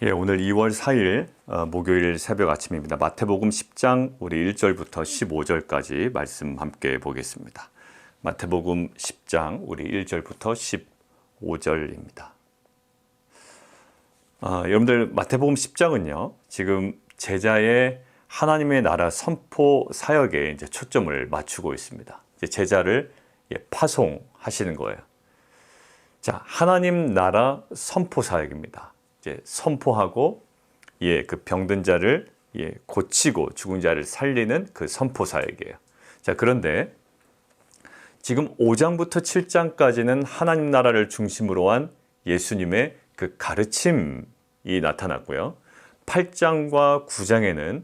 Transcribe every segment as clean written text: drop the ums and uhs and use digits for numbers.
예, 오늘 2월 4일 목요일 새벽 아침입니다. 마태복음 10장 우리 1절부터 15절까지 말씀 함께 보겠습니다. 마태복음 10장 우리 1절부터 15절입니다. 여러분들 마태복음 10장은요. 지금 제자의 하나님의 나라 선포 사역에 이제 초점을 맞추고 있습니다. 이제 제자를 파송하시는 거예요. 자, 하나님 나라 선포 사역입니다. 이제 선포하고 그 병든 자를 고치고 죽은 자를 살리는 그 선포 사역이에요. 자, 그런데 지금 5장부터 7장까지는 하나님 나라를 중심으로 한 예수님의 그 가르침이 나타났고요. 8장과 9장에는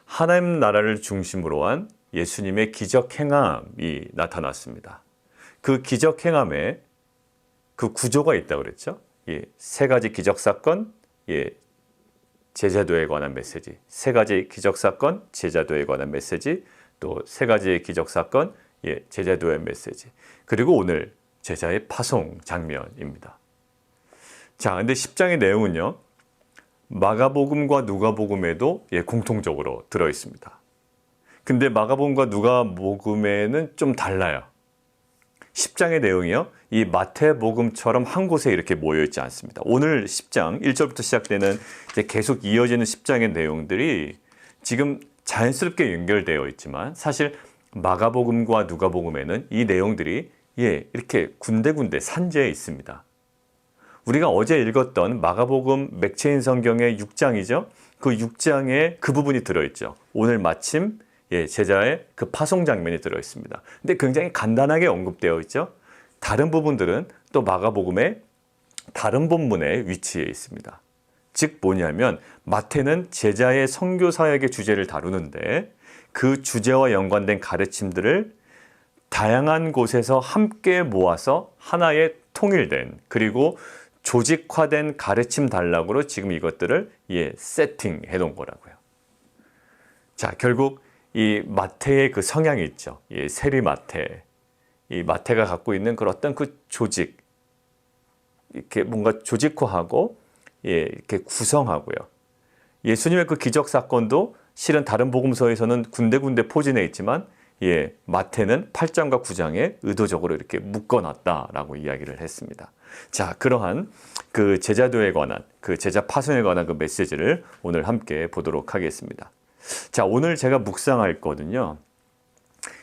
하나님 나라를 중심으로 한 예수님의 기적 행함이 나타났습니다. 그 기적 행함에 그 구조가 있다고 그랬죠. 세 가지 기적 사건, 제자도에 관한 메시지. 세 가지 기적 사건, 제자도에 관한 메시지. 또 세 가지의 기적 사건, 제자도의 메시지. 그리고 오늘 제자의 파송 장면입니다. 자, 근데 10장의 내용은요. 마가복음과 누가복음에도 공통적으로 들어 있습니다. 근데 마가복음과 누가복음에는 좀 달라요. 10장의 내용이요. 이 마태복음처럼 한 곳에 이렇게 모여 있지 않습니다. 오늘 10장 1절부터 시작되는 이제 계속 이어지는 10장의 내용들이 지금 자연스럽게 연결되어 있지만 사실 마가복음과 누가복음에는 이 내용들이 이렇게 군데군데 산재해 있습니다. 우리가 어제 읽었던 마가복음 맥체인 성경의 6장이죠. 그 6장에 그 부분이 들어있죠. 오늘 마침 제자의 그 파송 장면이 들어있습니다. 근데 굉장히 간단하게 언급되어 있죠. 다른 부분들은 또 마가복음의 다른 본문에 위치해 있습니다. 즉 뭐냐면 마태는 제자의 선교 사역의 주제를 다루는데 그 주제와 연관된 가르침들을 다양한 곳에서 함께 모아서 하나의 통일된 그리고 조직화된 가르침 단락으로 지금 이것들을 세팅해 놓은 거라고요. 자, 결국 이 마태의 그 성향이 있죠. 세리 마태. 이 마태가 갖고 있는 그런 어떤 그 조직, 이렇게 뭔가 조직화하고, 이렇게 구성하고요. 예수님의 그 기적 사건도 실은 다른 복음서에서는 군데군데 포진해 있지만, 마태는 8장과 9장에 의도적으로 이렇게 묶어놨다라고 이야기를 했습니다. 자, 그러한 그 제자도에 관한, 그 제자 파송에 관한 그 메시지를 오늘 함께 보도록 하겠습니다. 자, 오늘 제가 묵상할 거는요.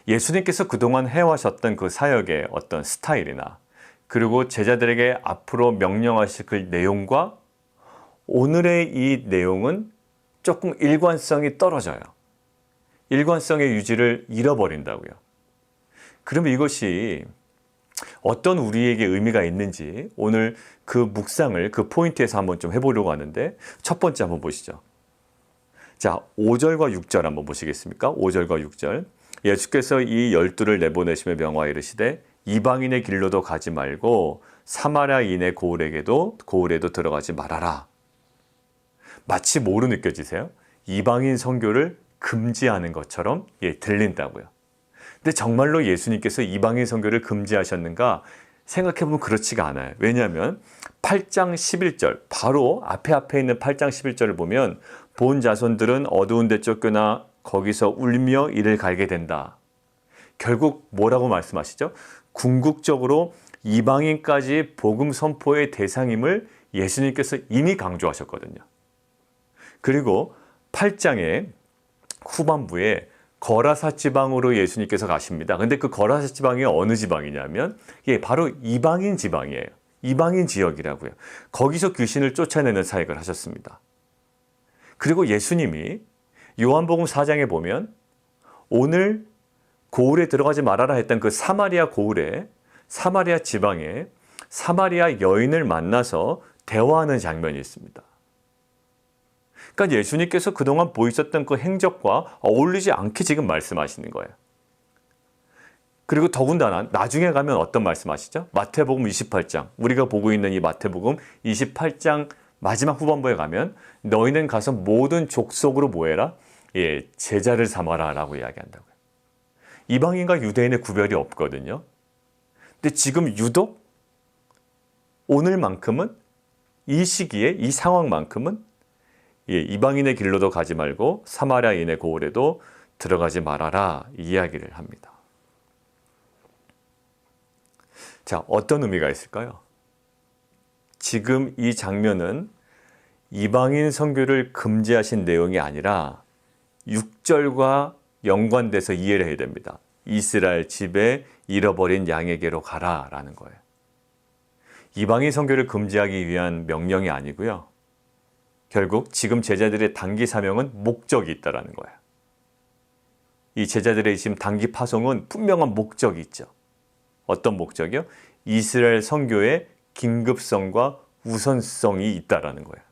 예수님께서 그동안 해와셨던 그 사역의 어떤 스타일이나 그리고 제자들에게 앞으로 명령하실 그 내용과 오늘의 이 내용은 조금 일관성이 떨어져요. 일관성의 유지를 잃어버린다고요. 그러면 이것이 어떤 우리에게 의미가 있는지 오늘 그 묵상을 그 포인트에서 한번 좀 해보려고 하는데 첫 번째 한번 보시죠. 자, 5절과 6절 한번 보시겠습니까? 5절과 6절. 예수께서 이 12를 내보내시며 명하여 이르시되 이방인의 길로도 가지 말고 사마리아인의 고을에도 들어가지 말아라. 마치 뭐로 느껴지세요? 이방인 선교를 금지하는 것처럼 들린다고요. 근데 정말로 예수님께서 이방인 선교를 금지하셨는가? 생각해보면 그렇지가 않아요. 왜냐하면 8장 11절, 바로 앞에 있는 8장 11절을 보면 본 자손들은 어두운 데 쫓겨나 거기서 울며 이를 갈게 된다. 결국 뭐라고 말씀하시죠? 궁극적으로 이방인까지 복음 선포의 대상임을 예수님께서 이미 강조하셨거든요. 그리고 8장의 후반부에 거라사 지방으로 예수님께서 가십니다. 근데 그 거라사 지방이 어느 지방이냐면 바로 이방인 지방이에요. 이방인 지역이라고요. 거기서 귀신을 쫓아내는 사역을 하셨습니다. 그리고 예수님이 요한복음 4장에 보면 오늘 고을에 들어가지 말아라 했던 그 사마리아 고을에 사마리아 지방에 사마리아 여인을 만나서 대화하는 장면이 있습니다. 그러니까 예수님께서 그동안 보이셨던 그 행적과 어울리지 않게 지금 말씀하시는 거예요. 그리고 더군다나 나중에 가면 어떤 말씀하시죠? 마태복음 28장, 우리가 보고 있는 이 마태복음 28장 마지막 후반부에 가면 너희는 가서 모든 족속으로 뭐해라? 제자를 삼아라 라고 이야기한다고요. 이방인과 유대인의 구별이 없거든요. 근데 지금 유독 오늘만큼은 이 시기에 이 상황만큼은 예, 이방인의 길로도 가지 말고 사마리아인의 고을에도 들어가지 말아라 이야기를 합니다. 자, 어떤 의미가 있을까요? 지금 이 장면은 이방인 선교를 금지하신 내용이 아니라 6절과 연관돼서 이해를 해야 됩니다. 이스라엘 집에 잃어버린 양에게로 가라 라는 거예요. 이방인 선교를 금지하기 위한 명령이 아니고요. 결국 지금 제자들의 단기 사명은 목적이 있다라는 거예요. 이 제자들의 지금 단기 파송은 분명한 목적이 있죠. 어떤 목적이요? 이스라엘 선교의 긴급성과 우선성이 있다라는 거예요.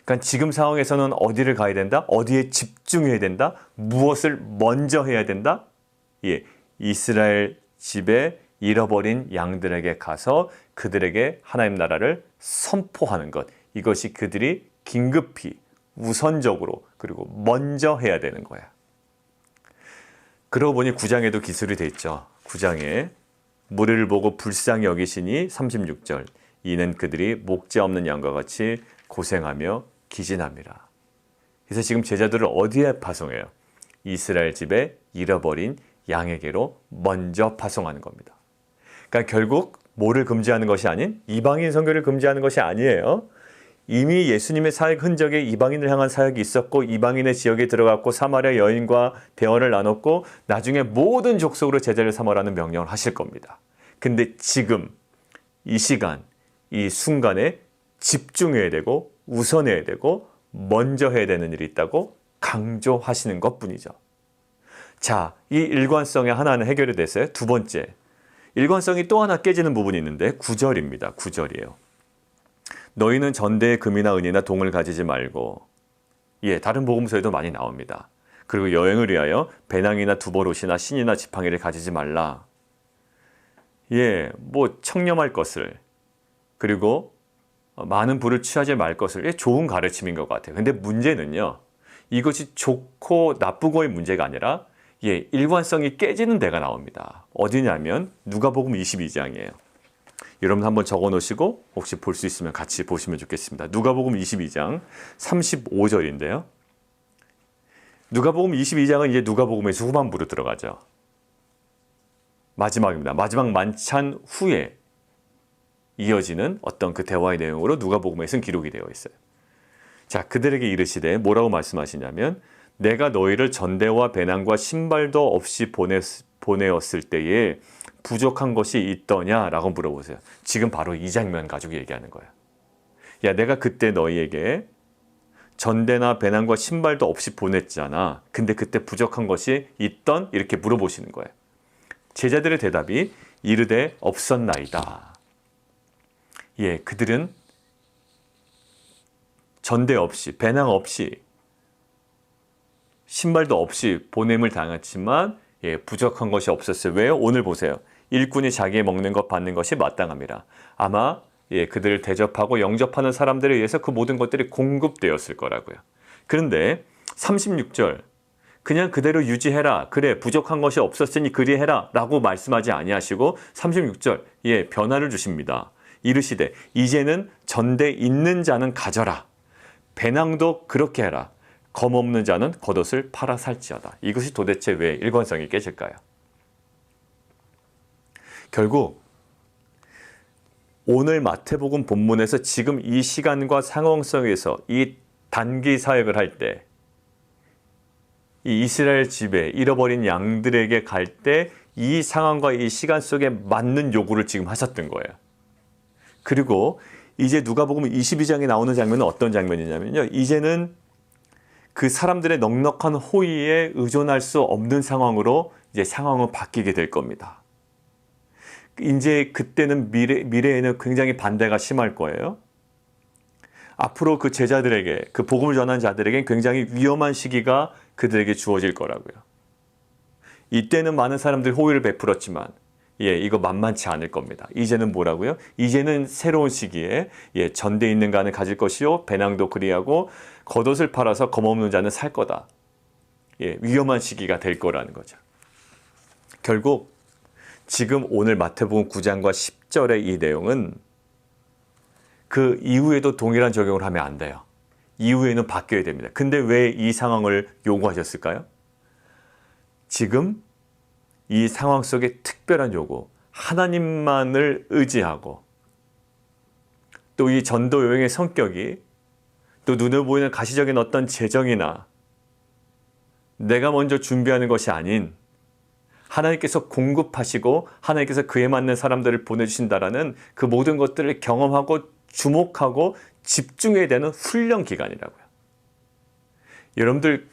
그러니까 지금 상황에서는 어디를 가야 된다? 어디에 집중해야 된다? 무엇을 먼저 해야 된다? 예, 이스라엘 집에 잃어버린 양들에게 가서 그들에게 하나님 나라를 선포하는 것. 이것이 그들이 긴급히 우선적으로 그리고 먼저 해야 되는 거야. 그러고 보니 9장에도 기술이 돼 있죠. 9장에 무리를 보고 불쌍히 여기시니 36절 이는 그들이 목자 없는 양과 같이 고생하며 기진함이라. 그래서 지금 제자들을 어디에 파송해요? 이스라엘 집에 잃어버린 양에게로 먼저 파송하는 겁니다. 그러니까 결국 뭐를 금지하는 것이 아닌 이방인 선교를 금지하는 것이 아니에요. 이미 예수님의 사역 흔적에 이방인을 향한 사역이 있었고 이방인의 지역에 들어갔고 사마리아 여인과 대화를 나눴고 나중에 모든 족속으로 제자를 삼으라는 명령을 하실 겁니다. 근데 지금 이 시간, 이 순간에 집중해야 되고 우선해야 되고 먼저 해야 되는 일이 있다고 강조하시는 것뿐이죠. 자, 이 일관성의 하나는 해결이 됐어요. 두 번째, 일관성이 또 하나 깨지는 부분이 있는데 9절입니다. 9절이에요. 너희는 전대의 금이나 은이나 동을 가지지 말고, 예, 다른 복음서에도 많이 나옵니다. 그리고 여행을 위하여 배낭이나 두벌옷이나 신이나 지팡이를 가지지 말라. 예, 뭐 청렴할 것을, 그리고 많은 부를 취하지 말 것을, 예, 좋은 가르침인 것 같아요. 근데 문제는요, 이것이 좋고 나쁘고의 문제가 아니라 예, 일관성이 깨지는 데가 나옵니다. 어디냐면 누가복음 22장이에요. 여러분 한번 적어 놓으시고 혹시 볼 수 있으면 같이 보시면 좋겠습니다. 누가복음 22장 35절인데요. 누가복음 22장은 이제 누가복음에서 후반부로 들어가죠. 마지막입니다. 마지막 만찬 후에 이어지는 어떤 그 대화의 내용으로 누가복음에서는 기록이 되어 있어요. 자, 그들에게 이르시되 뭐라고 말씀하시냐면 내가 너희를 전대와 배낭과 신발도 없이 보내었을 때에 부족한 것이 있더냐라고 물어보세요. 지금 바로 이 장면 가지고 얘기하는 거예요. 야, 내가 그때 너희에게 전대나 배낭과 신발도 없이 보냈잖아. 근데 그때 부족한 것이 있던? 이렇게 물어보시는 거예요. 제자들의 대답이 이르되 없었나이다. 예, 그들은 전대 없이, 배낭 없이, 신발도 없이 보냄을 당했지만 예, 부족한 것이 없었어요. 왜요? 오늘 보세요. 일꾼이 자기의 먹는 것 받는 것이 마땅함이라. 아마 예, 그들을 대접하고 영접하는 사람들에 의해서 그 모든 것들이 공급되었을 거라고요. 그런데 36절 그냥 그대로 유지해라. 그래, 부족한 것이 없었으니 그리해라 라고 말씀하지 아니하시고 36절 예, 변화를 주십니다. 이르시되 이제는 전대 있는 자는 가져라. 배낭도 그렇게 해라. 검 없는 자는 겉옷을 팔아 살지어다. 이것이 도대체 왜 일관성이 깨질까요? 결국 오늘 마태복음 본문에서 지금 이 시간과 상황 속에서 이 단기 사역을 할 때 이 이스라엘 집에 잃어버린 양들에게 갈 때 이 상황과 이 시간 속에 맞는 요구를 지금 하셨던 거예요. 그리고 이제 누가복음 22장에 나오는 장면은 어떤 장면이냐면요. 이제는 그 사람들의 넉넉한 호의에 의존할 수 없는 상황으로 이제 상황은 바뀌게 될 겁니다. 이제 그때는 미래에는 굉장히 반대가 심할 거예요. 앞으로 그 제자들에게, 그 복음을 전한 자들에게 굉장히 위험한 시기가 그들에게 주어질 거라고요. 이때는 많은 사람들이 호의를 베풀었지만 예, 이거 만만치 않을 겁니다. 이제는 뭐라고요? 이제는 새로운 시기에 예, 전대 있는 가는 가질 것이요 배낭도 그리하고 겉옷을 팔아서 검없는 자는 살 거다. 예, 위험한 시기가 될 거라는 거죠. 결국 지금 오늘 마태복음 9장과 10절의 이 내용은 그 이후에도 동일한 적용을 하면 안 돼요. 이후에는 바뀌어야 됩니다. 근데 왜 이 상황을 요구하셨을까요? 지금 이 상황 속에 특별한 요구, 하나님만을 의지하고 또 이 전도 여행의 성격이 또 눈에 보이는 가시적인 어떤 재정이나 내가 먼저 준비하는 것이 아닌 하나님께서 공급하시고 하나님께서 그에 맞는 사람들을 보내주신다라는 그 모든 것들을 경험하고 주목하고 집중해야 되는 훈련 기간이라고요. 여러분들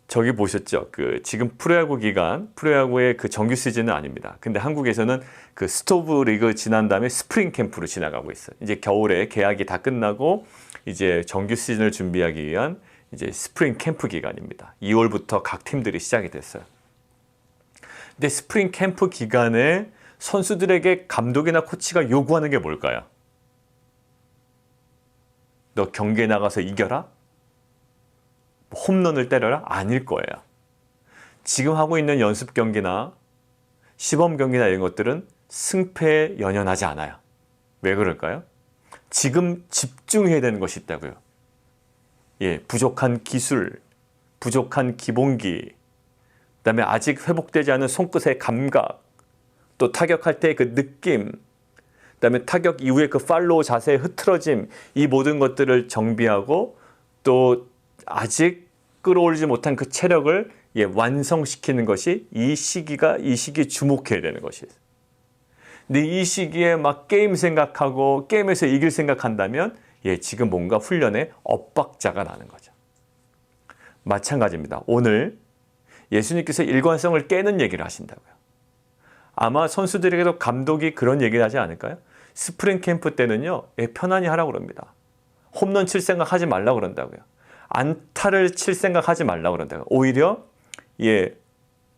저기 보셨죠? 지금 프로야구 기간, 프로야구의 그 정규 시즌은 아닙니다. 근데 한국에서는 그 스토브 리그 지난 다음에 스프링 캠프로 지나가고 있어요. 이제 겨울에 계약이 다 끝나고 이제 정규 시즌을 준비하기 위한 이제 스프링 캠프 기간입니다. 2월부터 각 팀들이 시작이 됐어요. 근데 스프링 캠프 기간에 선수들에게 감독이나 코치가 요구하는 게 뭘까요? 너 경기에 나가서 이겨라? 홈런을 때려라? 아닐 거예요. 지금 하고 있는 연습 경기나 시범 경기나 이런 것들은 승패에 연연하지 않아요. 왜 그럴까요? 지금 집중해야 되는 것이 있다고요. 예, 부족한 기술, 부족한 기본기, 그다음에 아직 회복되지 않은 손끝의 감각, 또 타격할 때 그 느낌, 그다음에 타격 이후에 그 팔로우 자세의 흐트러짐, 이 모든 것들을 정비하고 또 아직 끌어올리지 못한 그 체력을 완성시키는 것이 이 시기에 주목해야 되는 것이에요. 근데 이 시기에 막 게임 생각하고 게임에서 이길 생각한다면 지금 뭔가 훈련에 엇박자가 나는 거죠. 마찬가지입니다. 오늘 예수님께서 일관성을 깨는 얘기를 하신다고요. 아마 선수들에게도 감독이 그런 얘기를 하지 않을까요? 스프링 캠프 때는요, 편안히 하라고 그럽니다. 홈런 칠 생각 하지 말라고 그런다고요. 안타를 칠 생각 하지 말라고 그런다고요. 오히려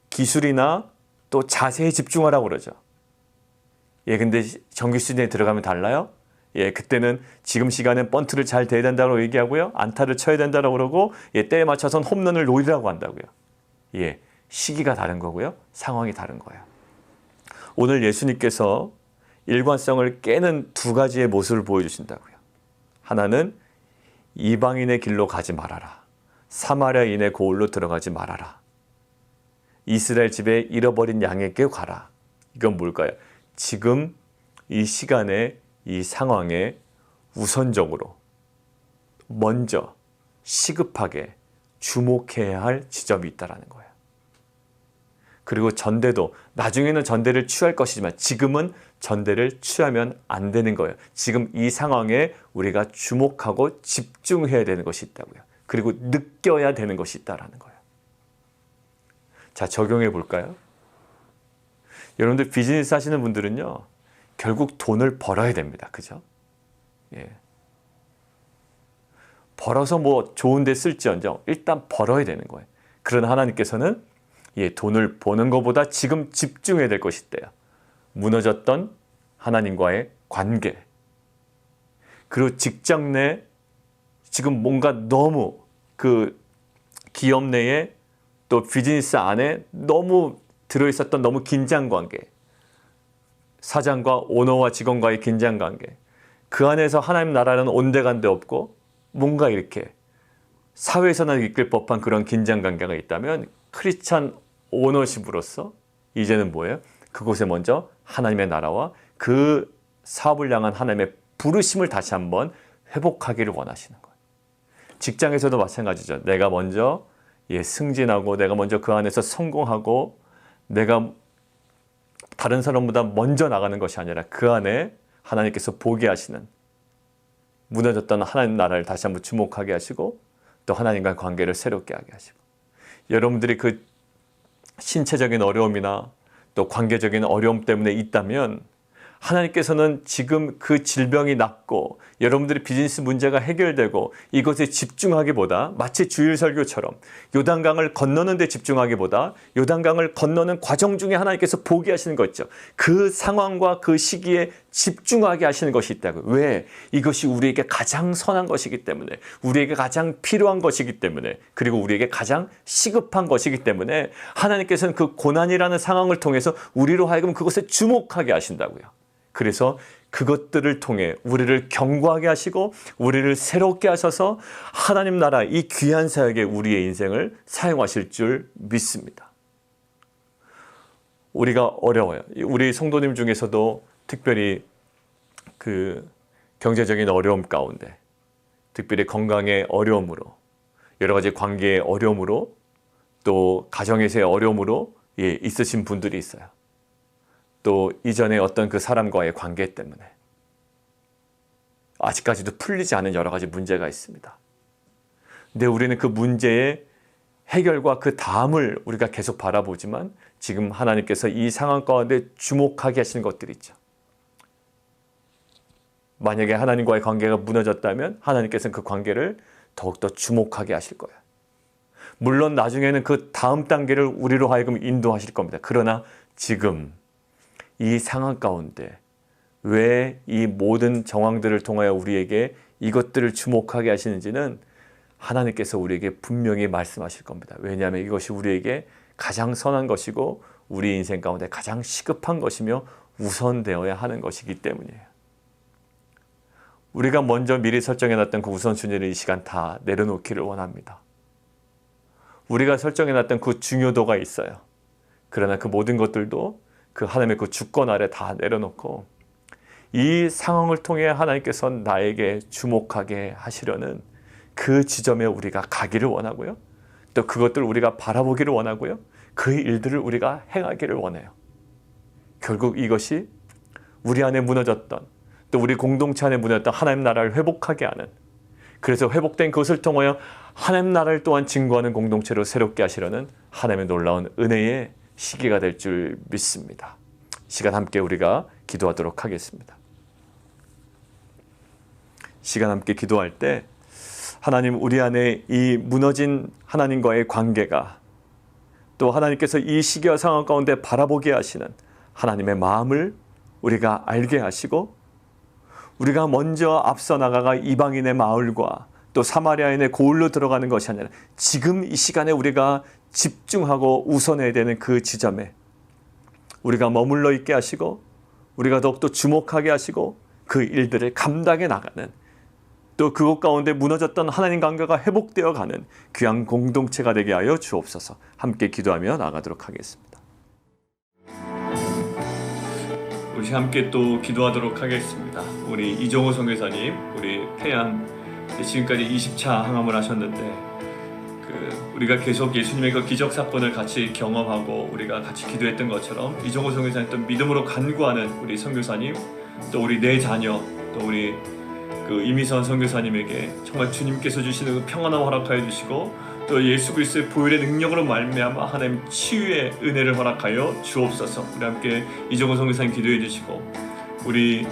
기술이나 또 자세에 집중하라고 그러죠. 근데 정규 시즌에 들어가면 달라요? 그때는 지금 시간엔 번트를 잘 대야 된다고 얘기하고요. 안타를 쳐야 된다고 그러고 때에 맞춰서는 홈런을 노리라고 한다고요. 시기가 다른 거고요. 상황이 다른 거예요. 오늘 예수님께서 일관성을 깨는 두 가지의 모습을 보여주신다고요. 하나는 이방인의 길로 가지 말아라. 사마리아인의 고을로 들어가지 말아라. 이스라엘 집에 잃어버린 양에게 가라. 이건 뭘까요? 지금 이 시간에 이 상황에 우선적으로 먼저 시급하게 주목해야 할 지점이 있다는 거예요. 그리고 전대도 나중에는 전대를 취할 것이지만 지금은 전대를 취하면 안 되는 거예요. 지금 이 상황에 우리가 주목하고 집중해야 되는 것이 있다고요. 그리고 느껴야 되는 것이 있다는 거예요. 자, 적용해 볼까요? 여러분들 비즈니스 하시는 분들은요, 결국 돈을 벌어야 됩니다. 그죠? 벌어서 뭐 좋은 데 쓸지언정 일단 벌어야 되는 거예요. 그러나 하나님께서는 돈을 버는 것보다 지금 집중해야 될 것이 있대요. 무너졌던 하나님과의 관계. 그리고 직장 내 지금 뭔가 너무 그 기업 내에 또 비즈니스 안에 너무 들어있었던 너무 긴장 관계. 사장과 오너와 직원과의 긴장 관계. 그 안에서 하나님 나라는 온데간데 없고 뭔가 이렇게 사회에서나 이끌 법한 그런 긴장 관계가 있다면 크리스찬 오너십으로서 이제는 뭐예요? 그곳에 먼저 하나님의 나라와 그 사업을 향한 하나님의 부르심을 다시 한번 회복하기를 원하시는 거예요. 직장에서도 마찬가지죠. 내가 먼저 승진하고 내가 먼저 그 안에서 성공하고 내가 다른 사람보다 먼저 나가는 것이 아니라 그 안에 하나님께서 보게 하시는 무너졌던 하나님 나라를 다시 한번 주목하게 하시고 또 하나님과의 관계를 새롭게 하게 하시고 여러분들이 그 신체적인 어려움이나 또 관계적인 어려움 때문에 있다면 하나님께서는 지금 그 질병이 낫고 여러분들의 비즈니스 문제가 해결되고 이것에 집중하기보다 마치 주일 설교처럼 요단강을 건너는 데 집중하기보다 요단강을 건너는 과정 중에 하나님께서 보게 하시는 거 있죠. 그 상황과 그 시기에 집중하게 하시는 것이 있다고요. 왜? 이것이 우리에게 가장 선한 것이기 때문에 우리에게 가장 필요한 것이기 때문에 그리고 우리에게 가장 시급한 것이기 때문에 하나님께서는 그 고난이라는 상황을 통해서 우리로 하여금 그것에 주목하게 하신다고요. 그래서 그것들을 통해 우리를 견고하게 하시고 우리를 새롭게 하셔서 하나님 나라 이 귀한 사역에 우리의 인생을 사용하실 줄 믿습니다. 우리가 어려워요. 우리 성도님 중에서도 특별히 그 경제적인 어려움 가운데, 특별히 건강의 어려움으로, 여러 가지 관계의 어려움으로, 또 가정에서의 어려움으로 있으신 분들이 있어요. 또 이전에 어떤 그 사람과의 관계 때문에 아직까지도 풀리지 않은 여러 가지 문제가 있습니다. 근데 우리는 그 문제의 해결과 그 다음을 우리가 계속 바라보지만 지금 하나님께서 이 상황 가운데 주목하게 하시는 것들이 있죠. 만약에 하나님과의 관계가 무너졌다면 하나님께서는 그 관계를 더욱더 주목하게 하실 거예요. 물론 나중에는 그 다음 단계를 우리로 하여금 인도하실 겁니다. 그러나 지금 이 상황 가운데 왜 이 모든 정황들을 통하여 우리에게 이것들을 주목하게 하시는지는 하나님께서 우리에게 분명히 말씀하실 겁니다. 왜냐하면 이것이 우리에게 가장 선한 것이고 우리 인생 가운데 가장 시급한 것이며 우선되어야 하는 것이기 때문이에요. 우리가 먼저 미리 설정해놨던 그 우선순위를 이 시간 다 내려놓기를 원합니다. 우리가 설정해놨던 그 중요도가 있어요. 그러나 그 모든 것들도 그 하나님의 그 주권 아래 다 내려놓고 이 상황을 통해 하나님께서 나에게 주목하게 하시려는 그 지점에 우리가 가기를 원하고요. 또 그것들을 우리가 바라보기를 원하고요. 그 일들을 우리가 행하기를 원해요. 결국 이것이 우리 안에 무너졌던, 또 우리 공동체 안에 무너졌던 하나님 나라를 회복하게 하는, 그래서 회복된 그것을 통하여 하나님 나라를 또한 증거하는 공동체로 새롭게 하시려는 하나님의 놀라운 은혜의 시기가 될 줄 믿습니다. 시간 함께 우리가 기도하도록 하겠습니다. 시간 함께 기도할 때 하나님, 우리 안에 이 무너진 하나님과의 관계가, 또 하나님께서 이 시기와 상황 가운데 바라보게 하시는 하나님의 마음을 우리가 알게 하시고, 우리가 먼저 앞서 나가가 이방인의 마을과 또 사마리아인의 고을로 들어가는 것이 아니라 지금 이 시간에 우리가 집중하고 우선해야 되는 그 지점에 우리가 머물러 있게 하시고, 우리가 더욱더 주목하게 하시고, 그 일들을 감당해 나가는, 또 그곳 가운데 무너졌던 하나님 관계가 회복되어 가는 귀한 공동체가 되게 하여 주옵소서. 함께 기도하며 나가도록 하겠습니다. 우리 함께 또 기도하도록 하겠습니다. 우리 이종호 선교사님, 우리 태양 지금까지 20차 항암을 하셨는데 우리가 계속 예수님의 그 기적 사건을 같이 경험하고 우리가 같이 기도했던 것처럼 이종호 선교사님 또 믿음으로 간구하는 우리 선교사님, 또 우리 네 자녀, 또 우리 그 이미선 선교사님에게 정말 주님께서 주시는 그 평안함 허락하여 주시고, 또 예수 그리스도의 보혈의 능력으로 말미암아 하나님 치유의 은혜를 허락하여 주옵소서. 우리 함께 이종호 선교사님 기도해 주시고, 우리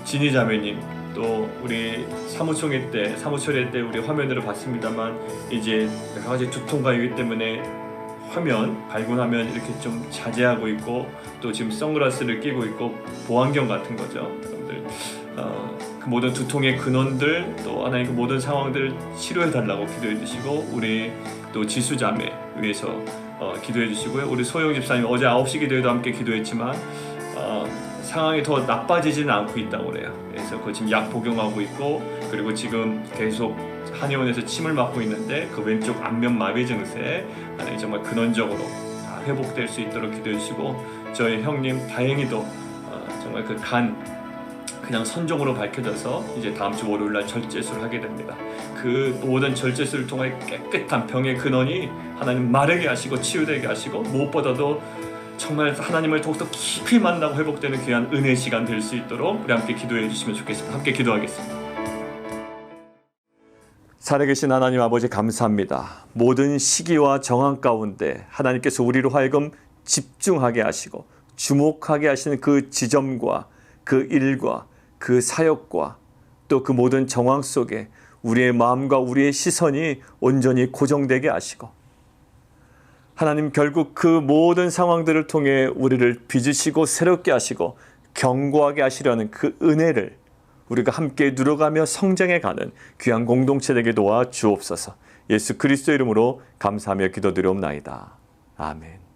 진희 자매님, 또 우리 사무총회 때 우리 화면으로 봤습니다만 이제 여러 가지 두통과 이기 때문에 화면, 밝은 화면 이렇게 좀 자제하고 있고, 또 지금 선글라스를 끼고 있고 보안경 같은 거죠. 여러분들 그 모든 두통의 근원들, 또 하나님 그 모든 상황들을 치료해 달라고 기도해 주시고, 우리 또 지수자매 위해서 기도해 주시고요. 우리 소영 집사님 어제 9시 기도에도 함께 기도했지만 상황이 더 나빠지지는 않고 있다고 그래요. 그래서 그 지금 약 복용하고 있고, 그리고 지금 계속 한의원에서 침을 맞고 있는데 그 왼쪽 안면 마비 증세 하나님 정말 근원적으로 다 회복될 수 있도록 기도해 주시고, 저희 형님 다행히도 정말 그 간 그냥 선종으로 밝혀져서 이제 다음 주 월요일날 절제술을 하게 됩니다. 그 모든 절제술을 통해 깨끗한 병의 근원이 하나님 마르게 하시고 치유되게 하시고, 무엇보다도 정말 하나님을 더욱더 깊이 만나고 회복되는 귀한 은혜의 시간 될 수 있도록 우리 함께 기도해 주시면 좋겠습니다. 함께 기도하겠습니다. 살아계신 하나님 아버지, 감사합니다. 모든 시기와 정황 가운데 하나님께서 우리로 하여금 집중하게 하시고 주목하게 하시는 그 지점과 그 일과 그 사역과 또 그 모든 정황 속에 우리의 마음과 우리의 시선이 온전히 고정되게 하시고, 하나님 결국 그 모든 상황들을 통해 우리를 빚으시고 새롭게 하시고 견고하게 하시려는 그 은혜를 우리가 함께 누려가며 성장해가는 귀한 공동체 되게 도와 주옵소서. 예수 그리스도 이름으로 감사하며 기도드리옵나이다. 아멘.